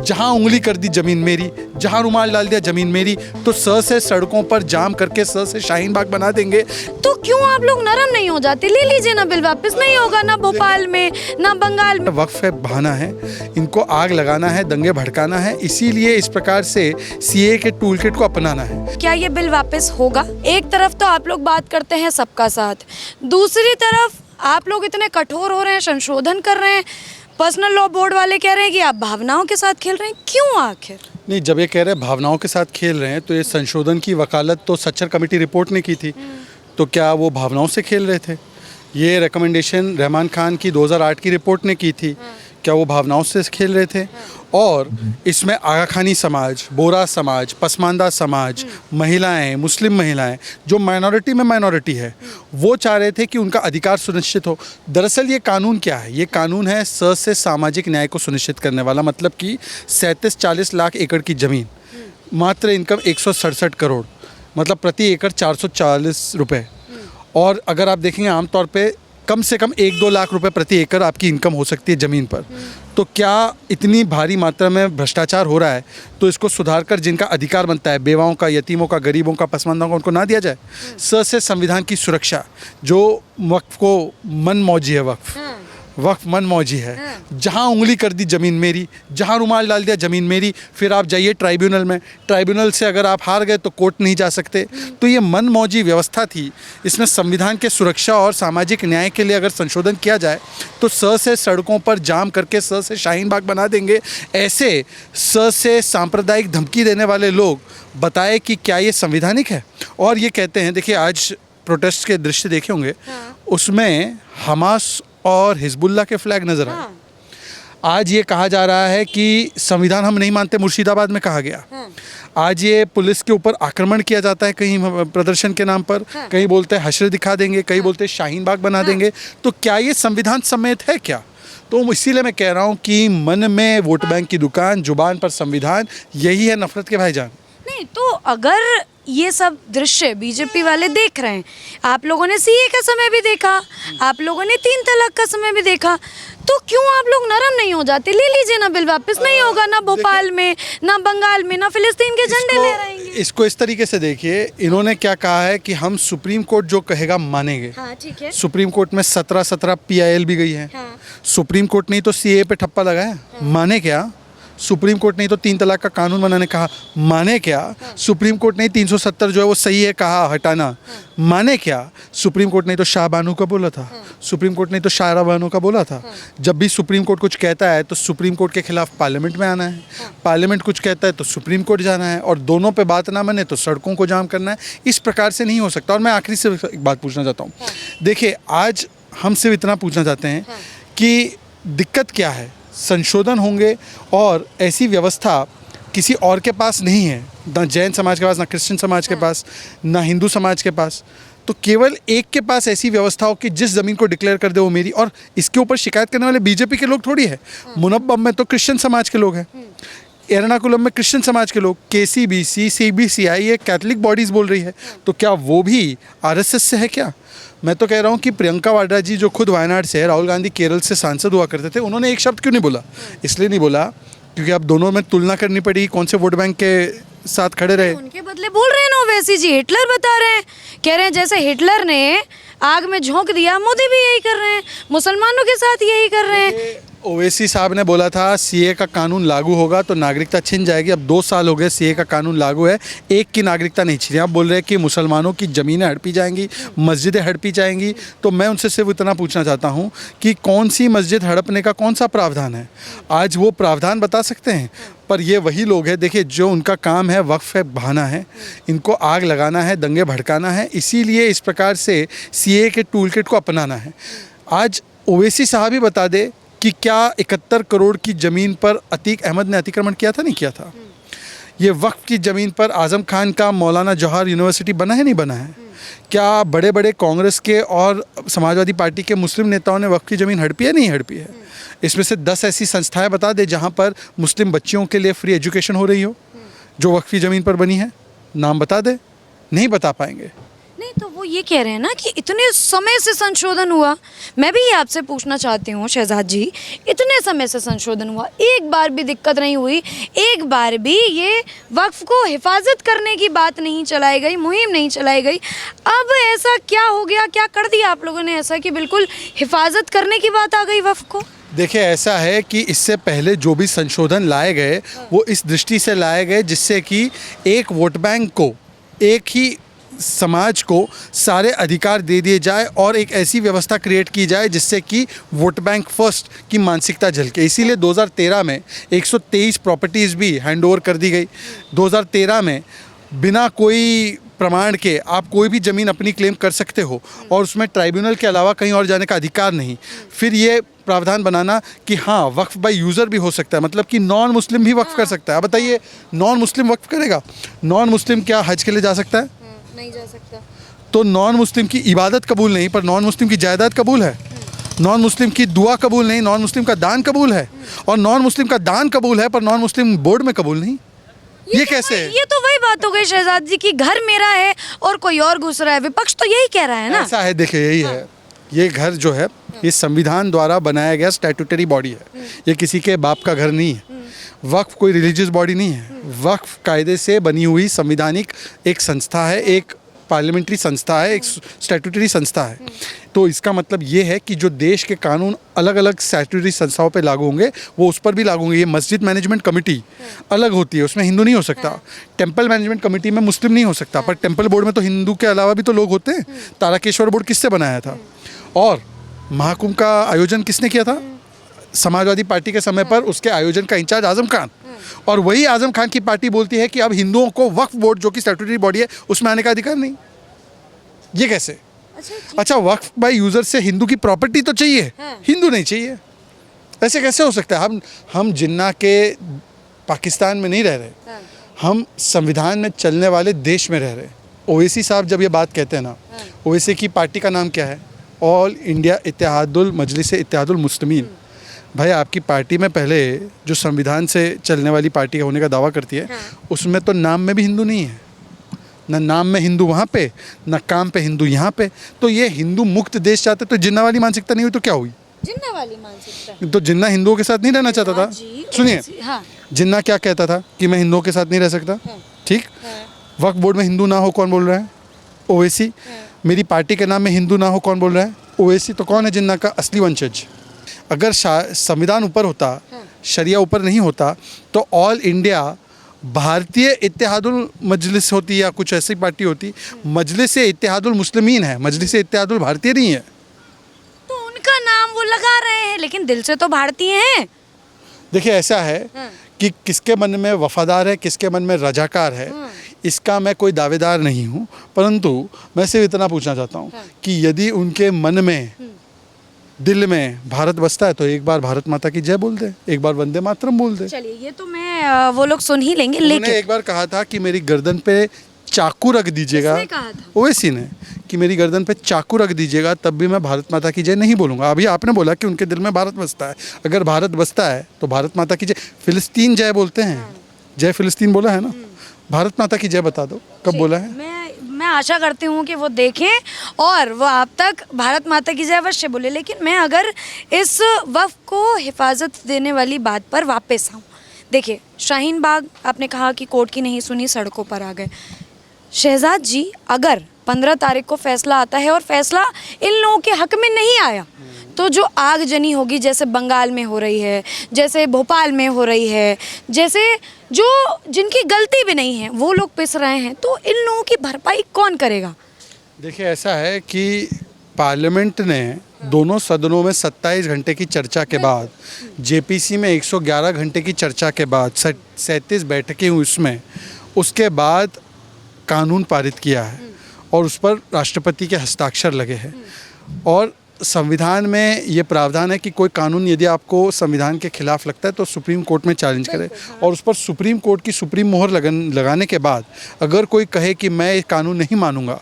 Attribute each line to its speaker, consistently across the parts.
Speaker 1: जहां उंगली कर दी ज़मीन मेरी, जहां रुमाल डाल दिया ज़मीन मेरी, तो स से सड़कों पर जाम करके स से शाहीन बाग बना देंगे।
Speaker 2: तो क्यों आप लोग नरम नहीं हो जाते? ले लीजिए ना बिल वापस, नहीं होगा ना भोपाल में ना बंगाल में।
Speaker 1: वक्फ है, बहाना है, इनको आग लगाना है, दंगे भड़काना है, इसीलिए इस प्रकार से सीए के टूल किट को अपनाना है।
Speaker 2: क्या ये बिल वापस होगा? एक तरफ तो आप लोग बात करते हैं सबका साथ, दूसरी तरफ आप लोग इतने कठोर हो रहे हैं, संशोधन कर रहे हैं। पर्सनल लॉ बोर्ड वाले कह रहे हैं कि आप भावनाओं के साथ खेल रहे हैं। क्यों आखिर?
Speaker 1: नहीं, जब ये कह रहे हैं भावनाओं के साथ खेल रहे हैं, तो ये संशोधन की वकालत तो सच्चर कमेटी रिपोर्ट ने की थी, तो क्या वो भावनाओं से खेल रहे थे? ये रिकमेंडेशन रहमान खान की 2008 की रिपोर्ट ने की थी, क्या वो भावनाओं से खेल रहे थे? और इसमें आगा खानी समाज, बोरा समाज, पसमानदा समाज, महिलाएं, मुस्लिम महिलाएं जो माइनॉरिटी में माइनॉरिटी है, वो चाह रहे थे कि उनका अधिकार सुनिश्चित हो। दरअसल ये कानून क्या है? ये कानून है स से सामाजिक न्याय को सुनिश्चित करने वाला, मतलब कि 37-40 लाख एकड़ की ज़मीन, मात्र इनकम 167 करोड़, मतलब प्रति एकड़ 440 रुपये। और अगर आप देखेंगे आमतौर पे कम से कम 1-2 लाख रुपए प्रति एकड़ आपकी इनकम हो सकती है ज़मीन पर। तो क्या इतनी भारी मात्रा में भ्रष्टाचार हो रहा है, तो इसको सुधार कर जिनका अधिकार बनता है, बेवाओं का, यतीमों का, गरीबों का, पसमानदाओं का, उनको ना दिया जाए? स से संविधान की सुरक्षा, जो वक्फ को मन मौजी है, वक्फ मन मौजी है। जहां उंगली कर दी ज़मीन मेरी, जहां रुमाल डाल दिया ज़मीन मेरी, फिर आप जाइए ट्राइब्यूनल में, ट्राइब्यूनल से अगर आप हार गए तो कोर्ट नहीं जा सकते। तो ये मन मौजी व्यवस्था थी। इसमें संविधान के सुरक्षा और सामाजिक न्याय के लिए अगर संशोधन किया जाए तो स से सड़कों पर जाम करके स से शाहीन बाग बना देंगे। ऐसे स से सांप्रदायिक धमकी देने वाले लोग बताए कि क्या ये संवैधानिक है? और ये कहते हैं, देखिए आज प्रोटेस्ट के दृश्य देखे होंगे, उसमें हमास और हिजबुल्लाह के फ्लैग नजर आए। आज ये कहा जा रहा है कि संविधान हम नहीं मानते, मुर्शिदाबाद में कहा गया। आज ये पुलिस के ऊपर आक्रमण किया जाता है कहीं प्रदर्शन के नाम पर, कहीं बोलते हैं हश्र दिखा देंगे, कहीं बोलते हैं शाहीन बाग बना देंगे। तो क्या ये संविधान समेत है क्या? तो इसीलिए मैं कह रहा हूँ कि मन में वोट बैंक की दुकान, जुबान पर संविधान, यही है नफरत के भाईजान।
Speaker 2: नहीं तो अगर ये सब दृश्य बीजेपी वाले देख रहे हैं, आप लोगों ने सीए का समय भी देखा, आप लोगों ने 3 तलाक का समय भी देखा, तो क्यों आप लोग नरम नहीं हो जाते? ले लीजिए ना बिल वापस, नहीं होगा ना भोपाल में ना बंगाल में ना फिलिस्तीन के झंडे लहराएंगे।
Speaker 1: इसको इस तरीके से देखिए, इन्होंने क्या कहा है कि हम सुप्रीम कोर्ट जो कहेगा मानेंगे।
Speaker 2: हाँ, ठीक है।
Speaker 1: सुप्रीम कोर्ट में 17 PIL भी गई है।
Speaker 2: हाँ।
Speaker 1: सुप्रीम कोर्ट ने तो सीए पे ठप्पा लगाया, माने क्या? सुप्रीम कोर्ट ने तो 3 तलाक का कानून बनाने कहा, माने क्या? सुप्रीम कोर्ट ने 370 जो है वो सही है कहा हटाना, माने क्या? सुप्रीम कोर्ट ने तो शाह बानो का बोला था, सुप्रीम कोर्ट ने तो शाहरा बानो का बोला था। जब भी सुप्रीम कोर्ट कुछ कहता है तो सुप्रीम कोर्ट के खिलाफ पार्लियामेंट में आना है, पार्लियामेंट कुछ कहता है तो सुप्रीम कोर्ट जाना है, और दोनों पे बात ना बने तो सड़कों को जाम करना है। इस प्रकार से नहीं हो सकता। और मैं आखिरी से एक बात पूछना चाहता हूँ, देखिए आज हम सिर्फ इतना पूछना चाहते हैं कि दिक्कत क्या है? संशोधन होंगे और ऐसी व्यवस्था किसी और के पास नहीं है, ना जैन समाज के पास, ना क्रिश्चियन समाज के पास, ना हिंदू समाज के पास। तो केवल एक के पास ऐसी व्यवस्था हो कि जिस ज़मीन को डिक्लेयर कर दे वो मेरी। और इसके ऊपर शिकायत करने वाले बीजेपी के लोग थोड़ी है। मुनब्बम में तो क्रिश्चियन समाज के लोग हैं, एर्नाकुलम में क्रिश्चियन समाज के लोग, KCBC, CBCI ये कैथलिक बॉडीज़ बोल रही है। तो क्या वो भी RSS से है क्या? मैं तो कह रहा हूँ कि प्रियंका वाड्रा जी जो खुद वायनाड से है, राहुल गांधी केरल से सांसद हुआ करते थे, उन्होंने एक शब्द क्यों नहीं बोला? इसलिए नहीं बोला क्योंकि अब दोनों में तुलना करनी पड़ी कौन से वोट बैंक के साथ खड़े रहे।
Speaker 2: उनके बदले बोल रहे हैं ना ओवैसी जी, हिटलर बता रहे हैं, कह रहे हैं जैसे हिटलर ने आग में झोंक दिया, मोदी भी यही कर रहे हैं, मुसलमानों के साथ यही कर रहे हैं।
Speaker 1: ओवैसी साहब ने बोला था सीए का कानून लागू होगा तो नागरिकता छिन जाएगी। अब 2 साल हो गए सीए का कानून लागू है, एक की नागरिकता नहीं छिनी। आप बोल रहे हैं कि मुसलमानों की ज़मीनें हड़पी जाएंगी, मस्जिदें हड़पी जाएंगी। तो मैं उनसे सिर्फ इतना पूछना चाहता हूं कि कौन सी मस्जिद हड़पने का कौन सा प्रावधान है? आज वो प्रावधान बता सकते हैं? पर ये वही लोग हैं, देखिए, जो उनका काम है वक्फ है, बहाना है, इनको आग लगाना है, दंगे भड़काना है, इसीलिए इस प्रकार से सीए के टूल किट को अपनाना है। आज ओवैसी साहब ही बता दे कि क्या 71 करोड़ की ज़मीन पर अतीक अहमद ने अतिक्रमण किया था, नहीं किया था? ये वक्फ की ज़मीन पर आज़म खान का मौलाना जौहर यूनिवर्सिटी बना है, नहीं बना है? क्या बड़े बड़े कांग्रेस के और समाजवादी पार्टी के मुस्लिम नेताओं ने वक्फ की ज़मीन हड़पी है, नहीं हड़पी है? इसमें से 10 ऐसी संस्थाएं बता दे जहां पर मुस्लिम बच्चियों के लिए फ्री एजुकेशन हो रही हो, जो वक्फ की ज़मीन पर बनी है। नाम बता दे, नहीं बता पाएंगे।
Speaker 2: नहीं तो वो ये कह रहे हैं ना कि इतने समय से संशोधन हुआ। मैं भी ये आपसे पूछना चाहती हूँ शहजाद जी, इतने समय से संशोधन हुआ, एक बार भी दिक्कत नहीं हुई, एक बार भी ये वक्फ को हिफाजत करने की बात नहीं चलाई गई, मुहिम नहीं चलाई गई। अब ऐसा क्या हो गया, क्या कर दिया आप लोगों ने ऐसा कि बिल्कुल हिफाजत करने की बात आ गई वक्फ को?
Speaker 1: देखिए ऐसा है कि इससे पहले जो भी संशोधन लाए गए वो इस दृष्टि से लाए गए जिससे कि एक वोट बैंक को, एक ही समाज को सारे अधिकार दे दिए जाए और एक ऐसी व्यवस्था क्रिएट की जाए जिससे कि वोट बैंक फर्स्ट की मानसिकता झलके। इसीलिए 2013 में 123 प्रॉपर्टीज़ भी हैंडओवर कर दी गई। 2013 में बिना कोई प्रमाण के आप कोई भी ज़मीन अपनी क्लेम कर सकते हो और उसमें ट्राइब्यूनल के अलावा कहीं और जाने का अधिकार नहीं। फिर ये प्रावधान बनाना कि हाँ वक्फ बाय यूज़र भी हो सकता है, मतलब कि नॉन मुस्लिम भी वक्फ कर सकता है। अब बताइए नॉन मुस्लिम वक्फ करेगा? नॉन मुस्लिम क्या हज के लिए जा सकता है?
Speaker 2: नहीं जा सकता।
Speaker 1: तो नॉन मुस्लिम की इबादत कबूल नहीं, पर नॉन मुस्लिम की जायदाद कबूल है। नॉन मुस्लिम की दुआ कबूल नहीं, नॉन मुस्लिम का दान कबूल है। और नॉन मुस्लिम का दान कबूल है पर नॉन मुस्लिम बोर्ड में कबूल नहीं। ये कैसे है?
Speaker 2: ये तो वही बात हो गई शहजाद जी की घर मेरा है और कोई और घुस रहा है। विपक्ष तो यही कह रहा है ना।
Speaker 1: ऐसा है, देखिए यही है, ये घर जो है ये संविधान द्वारा बनाया गया स्टैट्यूटरी बॉडी है। ये किसी के बाप का घर नहीं है। वक्फ कोई रिलीजियस बॉडी नहीं है। वक्फ कायदे से बनी हुई संविधानिक एक संस्था है, एक पार्लियामेंट्री संस्था है, एक स्टैट्यूटरी संस्था है। तो इसका मतलब ये है कि जो देश के कानून अलग अलग स्टैट्यूटरी संस्थाओं पे लागू होंगे वो उस पर भी लागू होंगे। ये मस्जिद मैनेजमेंट कमेटी अलग होती है, उसमें हिंदू नहीं हो सकता। टेम्पल मैनेजमेंट कमेटी में मुस्लिम नहीं हो सकता, पर टेम्पल बोर्ड में तो हिंदू के अलावा भी तो लोग होते हैं। तारकेश्वर बोर्ड किससे बनाया था? और महाकुंभ का आयोजन किसने किया था? समाजवादी पार्टी के समय पर उसके आयोजन का इंचार्ज आजम खान। और वही आजम खान की पार्टी बोलती है कि अब हिंदुओं को वक्फ बोर्ड जो कि स्टैट्यूटरी बॉडी है उसमें आने का अधिकार नहीं। ये कैसे? अच्छा वक्फ बाय यूजर से हिंदू की प्रॉपर्टी तो चाहिए, हिंदू नहीं चाहिए, ऐसे कैसे हो सकता है? हम जिन्ना के पाकिस्तान में नहीं रह रहे, हम संविधान में चलने वाले देश में रह रहे। ओवैसी साहब जब ये बात कहते हैं ना, ओवैसी की पार्टी का नाम क्या है? ऑल इंडिया इत्तेहादुल मजलिस इत्तेहादुल मुस्लिमीन। भाई आपकी पार्टी में पहले जो संविधान से चलने वाली पार्टी होने का दावा करती है उसमें तो नाम में भी हिंदू नहीं है, ना नाम में हिंदू वहाँ पे, ना काम पे हिंदू यहाँ पे। तो ये हिंदू मुक्त देश चाहते तो जिन्ना वाली मानसिकता नहीं हुई तो क्या हुई?
Speaker 2: जिन्ना वाली मानसिकता।
Speaker 1: तो जिन्ना हिंदुओं के साथ नहीं रहना चाहता था। सुनिए, जिन्ना क्या कहता था कि मैं हिंदुओं के साथ नहीं रह सकता। ठीक, वक्फ बोर्ड में हिंदू ना हो कौन बोल रहा है? ओवैसी। मेरी पार्टी के नाम में हिंदू ना हो कौन बोल रहा है? ओवैसी। तो कौन है जिन्ना का असली वंशज? अगर संविधान ऊपर होता, शरिया ऊपर नहीं होता, तो ऑल इंडिया भारतीय इत्तेहादुल मजलिस होती या कुछ ऐसी पार्टी होती। मजलिस इत्तेहादुल मुस्लिमीन है, मजलिस इत्तेहादुल भारतीय नहीं है।
Speaker 2: तो उनका नाम वो लगा रहे हैं लेकिन दिल से तो भारतीय हैं।
Speaker 1: देखिए ऐसा है कि किसके मन में वफादार है, किसके मन में रजाकार है, इसका मैं कोई दावेदार नहीं हूँ। परंतु मैं सिर्फ इतना पूछना चाहता हूँ कि यदि उनके मन में, दिल में भारत बसता है तो एक बार भारत माता की जय बोल दे, एक बार वंदे मातरम बोल दे।
Speaker 2: चलिए ये तो मैं वो लोग सुन ही लेंगे। लेकिन
Speaker 1: एक बार कहा था कि मेरी गर्दन पे चाकू रख दीजिएगा।
Speaker 2: किसने कहा था?
Speaker 1: ओवैसी ने, कि मेरी गर्दन पे चाकू रख दीजिएगा तब भी मैं भारत माता की जय नहीं बोलूँगा। अभी आपने बोला कि उनके दिल में भारत बसता है, अगर भारत बसता है तो भारत माता की जय, फिलिस्तीन जय बोलते हैं, जय फिलिस्तीन बोला है ना, भारत माता की जय बता दो कब बोला है।
Speaker 2: मैं आशा करती हूँ कि वो देखें और वो आप तक भारत माता की जय अवश्य बोले। लेकिन मैं अगर इस वक्फ को हिफाजत देने वाली बात पर वापस आऊँ, देखिए शाहीन बाग आपने कहा कि कोर्ट की नहीं सुनी, सड़कों पर आ गए। शहजाद जी अगर 15 तारीख को फैसला आता है और फैसला इन लोगों के हक में नहीं आया तो जो आगजनी होगी, जैसे बंगाल में हो रही है, जैसे भोपाल में हो रही है, जैसे जो जिनकी गलती भी नहीं है वो लोग पिस रहे हैं, तो इन लोगों की भरपाई कौन करेगा?
Speaker 1: देखिए ऐसा है कि पार्लियामेंट ने दोनों सदनों में 27 घंटे की चर्चा के बाद, जेपीसी में 111 घंटे की चर्चा के बाद 37 बैठकें हुई उसमें, उसके बाद कानून पारित किया है और उस पर राष्ट्रपति के हस्ताक्षर लगे हैं। और संविधान में ये प्रावधान है कि कोई कानून यदि आपको संविधान के खिलाफ लगता है तो सुप्रीम कोर्ट में चैलेंज करें। और उस पर सुप्रीम कोर्ट की सुप्रीम मोहर लगाने के बाद अगर कोई कहे कि मैं ये कानून नहीं मानूंगा,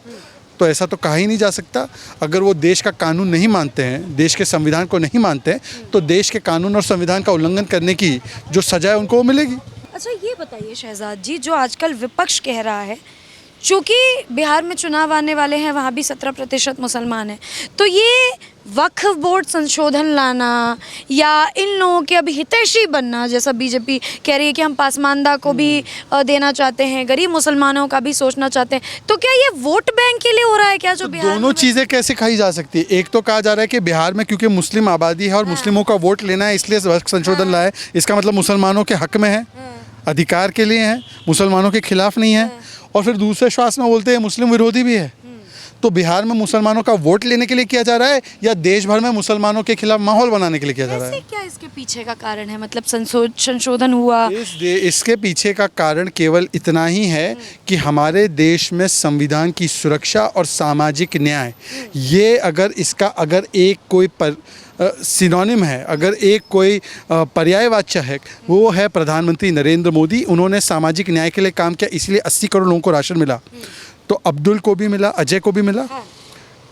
Speaker 1: तो ऐसा तो कहा ही नहीं जा सकता। अगर वो देश का कानून नहीं मानते हैं, देश के संविधान को नहीं मानते हैं, तो देश के कानून और संविधान का उल्लंघन करने की जो सजा है उनको वो मिलेगी।
Speaker 2: अच्छा ये बताइए शहजाद जी, जो आजकल विपक्ष कह रहा है चूँकि बिहार में चुनाव आने वाले हैं, वहाँ भी 17% मुसलमान हैं, तो ये वक्फ बोर्ड संशोधन लाना या इन लोगों के अभी हितैषी बनना, जैसा बीजेपी कह रही है कि हम पासमानदा को भी देना चाहते हैं, गरीब मुसलमानों का भी सोचना चाहते हैं, तो क्या ये वोट बैंक के लिए हो रहा है क्या? जो बिहार
Speaker 1: दोनों चीज़ें कैसे खाई जा सकती है? एक तो कहा जा रहा है कि बिहार में क्योंकि मुस्लिम आबादी है और मुस्लिमों का वोट लेना है इसलिए वक्फ संशोधन लाया है, इसका मतलब मुसलमानों के हक में है, अधिकार के लिए है, मुसलमानों के खिलाफ नहीं है। और फिर दूसरे श्वास में बोलते हैं मुस्लिम विरोधी भी है। तो बिहार में मुसलमानों का वोट लेने के लिए किया जा रहा है या देश भर में मुसलमानों के खिलाफ माहौल बनाने के लिए किया जा रहा है?
Speaker 2: क्या इसके पीछे का कारण है? मतलब संशोधन हुआ,
Speaker 1: इसके पीछे का कारण केवल इतना ही है कि हमारे देश में संविधान की सुरक्षा और सामाजिक न्याय, ये अगर एक कोई सिनोनिम है, अगर एक कोई पर्यायवाच्य है, वो है प्रधानमंत्री नरेंद्र मोदी। उन्होंने सामाजिक न्याय के लिए काम किया, इसलिए 80 करोड़ लोगों को राशन मिला। तो अब्दुल को भी मिला, अजय को भी मिला,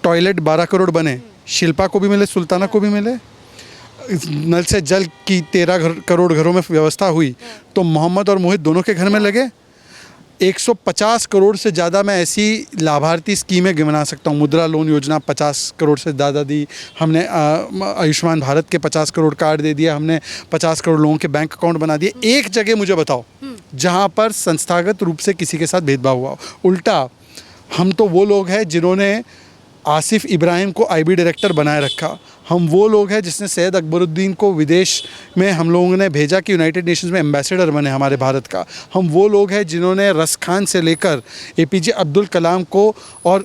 Speaker 1: टॉयलेट 12 करोड़ बने, शिल्पा को भी मिले, सुल्ताना को भी मिले, नल से जल की 13 करोड़ घरों में व्यवस्था हुई। तो मोहम्मद और मोहित दोनों के घर में लगे। 150 करोड़ से ज़्यादा मैं ऐसी लाभार्थी स्कीमें गिना सकता हूँ। मुद्रा लोन योजना 50 करोड़ से ज़्यादा दी हमने, आयुष्मान भारत के 50 करोड़ कार्ड दे दिया हमने, 50 करोड़ लोगों के बैंक अकाउंट बना दिए। एक जगह मुझे बताओ जहाँ पर संस्थागत रूप से किसी के साथ भेदभाव हुआ। उल्टा हम तो वो लोग हैं जिन्होंने आसिफ इब्राहिम को आईबी डायरेक्टर बनाए रखा। हम वो लोग हैं जिसने सैयद अकबरुद्दीन को विदेश में हम लोगों ने भेजा कि यूनाइटेड नेशंस में एम्बेसडर बने हमारे भारत का। हम वो लोग हैं जिन्होंने रस खान से लेकर एपीजे अब्दुल कलाम को और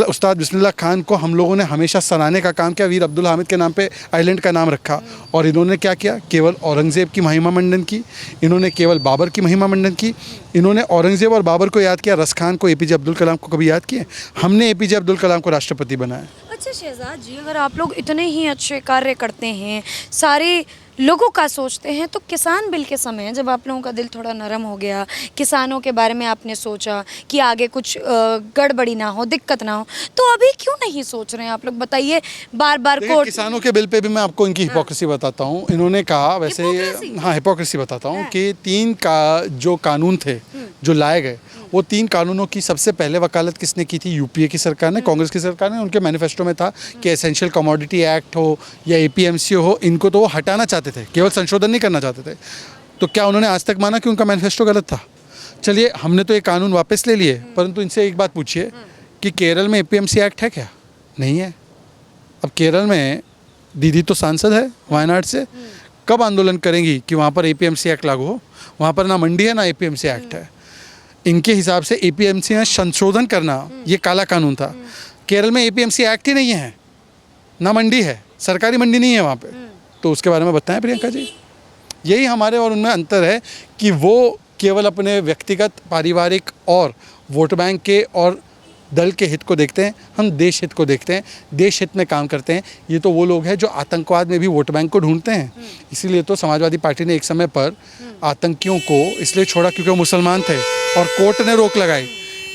Speaker 1: उस्ताद बिस्मिल्लाह खान को हम लोगों ने हमेशा सराहने का काम किया। वीर अब्दुल हामिद के नाम पे आइलैंड का नाम रखा। और इन्होंने क्या किया? केवल औरंगज़ेब की महिमा मंडन की, इन्होंने केवल बाबर की महिमा मंडन की। इन्होंने औरंगज़ेब और बाबर को याद किया, रस खान को, एपीजे अब्दुल कलाम को कभी याद किए? हमने एपीजे अब्दुल कलाम को राष्ट्रपति बनाया।
Speaker 2: अच्छा शहजाद जी, अगर आप लोग इतने ही अच्छे कार्य करते हैं, सारे लोगों का सोचते हैं, तो किसान बिल के समय जब आप लोगों का दिल थोड़ा नरम हो गया, किसानों के बारे में आपने सोचा कि आगे कुछ गड़बड़ी ना हो, दिक्कत ना हो, तो अभी क्यों नहीं सोच रहे हैं आप लोग? बताइए। बार बार कोर्ट,
Speaker 1: किसानों के बिल पे भी मैं आपको इनकी हिपोक्रेसी बताता हूँ। इन्होंने कहा वैसे, हाँ हिपोक्रेसी बताता हूँ कि 3 जो कानून थे जो लाए गए, वो 3 कानूनों की सबसे पहले वकालत किसने की थी? यूपीए की सरकार ने, कांग्रेस की सरकार ने। उनके मैनिफेस्टो में था कि एसेंशियल कमोडिटी एक्ट हो या एपीएमसी हो, इनको तो वो हटाना चाहते थे, केवल संशोधन नहीं करना चाहते थे। तो क्या उन्होंने आज तक माना कि उनका मैनिफेस्टो गलत था? चलिए, हमने तो ये कानून वापस ले लिए, परंतु इनसे एक बात पूछिए कि केरल में एपीएमसी एक्ट है क्या? नहीं है। अब केरल में दीदी तो सांसद है वायनाड से, कब आंदोलन करेंगी कि वहाँ पर एपीएमसी एक्ट लागू हो? वहाँ पर ना मंडी है ना एपीएमसी एक्ट है। इनके हिसाब से एपीएमसी में संशोधन करना ये काला कानून था। केरल में एपीएमसी एक्ट ही नहीं है, ना मंडी है, सरकारी मंडी नहीं है वहाँ पे। तो उसके बारे में बताएं प्रियंका जी। यही हमारे और उनमें अंतर है कि वो केवल अपने व्यक्तिगत, पारिवारिक और वोट बैंक के और दल के हित को देखते हैं, हम देश हित को देखते हैं, देश हित में काम करते हैं। ये तो वो लोग हैं जो आतंकवाद में भी वोट बैंक को ढूंढते हैं। इसीलिए तो समाजवादी पार्टी ने एक समय पर आतंकियों को इसलिए छोड़ा क्योंकि वो मुसलमान थे और कोर्ट ने रोक लगाई।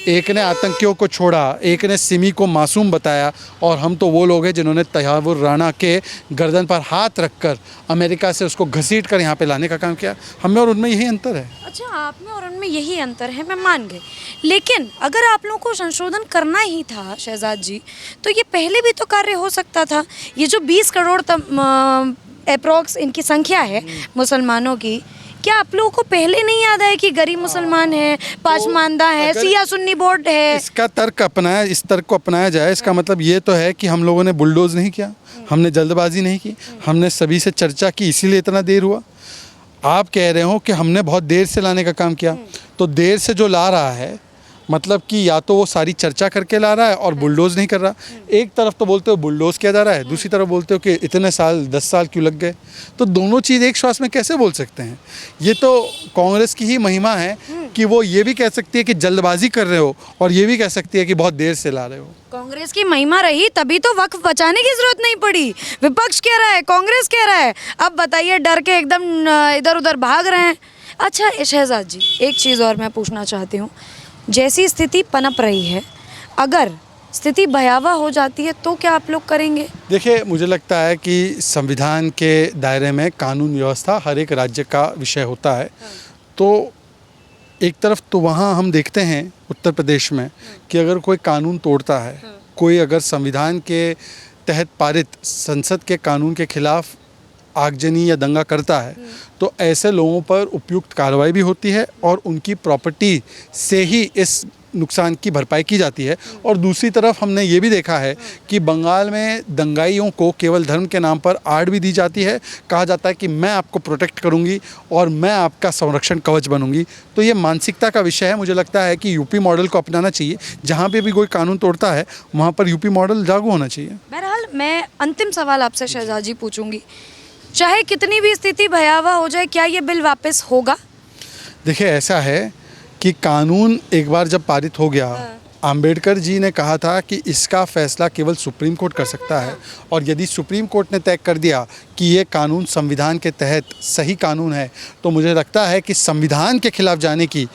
Speaker 1: एक ने आतंकियों को छोड़ा, एक ने सिमी को मासूम बताया, और हम तो वो लोग हैं जिन्होंने तैयबुर राणा के गर्दन पर हाथ रखकर अमेरिका से उसको घसीट कर यहाँ पे लाने का काम किया। हम में और उनमें यही अंतर है।
Speaker 2: अच्छा, आप में और उनमें यही अंतर है, मैं मान गई। लेकिन अगर आप लोगों को संशोधन करना ही था शहजाद जी, तो ये पहले भी तो कार्य हो सकता था। ये जो 20 करोड़ अप्रॉक्स इनकी संख्या है मुसलमानों की, क्या आप लोगों को पहले नहीं याद है कि गरीब मुसलमान है, पासमानदा है, सिया सुन्नी बोर्ड है?
Speaker 1: इसका तर्क अपनाया, इस तर्क को अपनाया जाए, इसका मतलब ये तो है कि हम लोगों ने बुलडोज नहीं किया, हमने जल्दबाजी नहीं की, हमने सभी से चर्चा की, इसीलिए इतना देर हुआ। आप कह रहे हो कि हमने बहुत देर से लाने का काम किया, तो देर से जो ला रहा है मतलब कि या तो वो सारी चर्चा करके ला रहा है और बुलडोज नहीं कर रहा। एक तरफ तो बोलते हो बुलडोज किया जा रहा है, दूसरी तरफ बोलते हो कि इतने साल 10 साल क्यों लग गए। तो दोनों चीज़ एक श्वास में कैसे बोल सकते हैं? ये तो कांग्रेस की ही महिमा है कि वो ये भी कह सकती है कि जल्दबाजी कर रहे हो और ये भी कह सकती है कि बहुत देर से ला रहे हो।
Speaker 2: कांग्रेस की महिमा रही तभी तो वक्फ बचाने की जरूरत नहीं पड़ी। विपक्ष कह रहा है, कांग्रेस कह रहा है, अब बताइए डर के एकदम इधर उधर भाग रहे हैं। अच्छा शहजाद जी, एक चीज़ और मैं पूछना चाहती हूँ, जैसी स्थिति पनप रही है, अगर स्थिति भयावह हो जाती है तो क्या आप लोग करेंगे?
Speaker 1: देखिए, मुझे लगता है कि संविधान के दायरे में कानून व्यवस्था हर एक राज्य का विषय होता है। तो एक तरफ तो वहाँ हम देखते हैं उत्तर प्रदेश में कि अगर कोई कानून तोड़ता है, कोई अगर संविधान के तहत पारित संसद के कानून के खिलाफ आगजनी या दंगा करता है, तो ऐसे लोगों पर उपयुक्त कार्रवाई भी होती है और उनकी प्रॉपर्टी से ही इस नुकसान की भरपाई की जाती है। और दूसरी तरफ हमने ये भी देखा है कि बंगाल में दंगाइयों को केवल धर्म के नाम पर आड़ भी दी जाती है। कहा जाता है कि मैं आपको प्रोटेक्ट करूंगी और मैं आपका संरक्षण कवच बनूंगी। तो ये मानसिकता का विषय है। मुझे लगता है कि यूपी मॉडल को अपनाना चाहिए। जहाँ पे भी कोई कानून तोड़ता है वहाँ पर यूपी मॉडल लागू होना चाहिए।
Speaker 2: बहरहाल मैं अंतिम सवाल आपसे शहजाद जी पूछूंगी, चाहे कितनी भी स्थिति भयावह हो जाए, क्या ये बिल वापस होगा?
Speaker 1: देखिए, ऐसा है कि कानून एक बार जब पारित हो गया, अंबेडकर जी ने कहा था कि इसका फैसला केवल सुप्रीम कोर्ट कर सकता है। और यदि सुप्रीम कोर्ट ने तय कर दिया कि ये कानून संविधान के तहत सही कानून है, तो मुझे लगता है कि संविधान के खिलाफ जाने की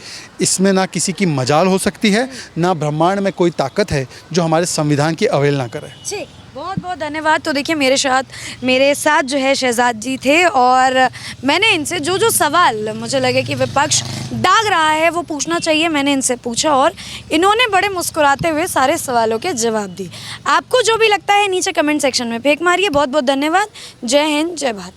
Speaker 1: इसमें ना किसी की मजाल हो सकती है, ना ब्रह्मांड में कोई ताकत है जो हमारे संविधान की अवहेलना करे।
Speaker 2: ठीक, बहुत बहुत धन्यवाद। तो देखिए, मेरे साथ जो है शहजाद जी थे और मैंने इनसे जो जो सवाल मुझे लगे कि विपक्ष दाग रहा है वो पूछना चाहिए, मैंने इनसे पूछा और इन्होंने बड़े मुस्कुराते हुए सारे सवालों के जवाब दिए। आपको जो भी लगता है नीचे कमेंट सेक्शन में फेंक मारिए। बहुत बहुत धन्यवाद। जय हिंद, जय भारत।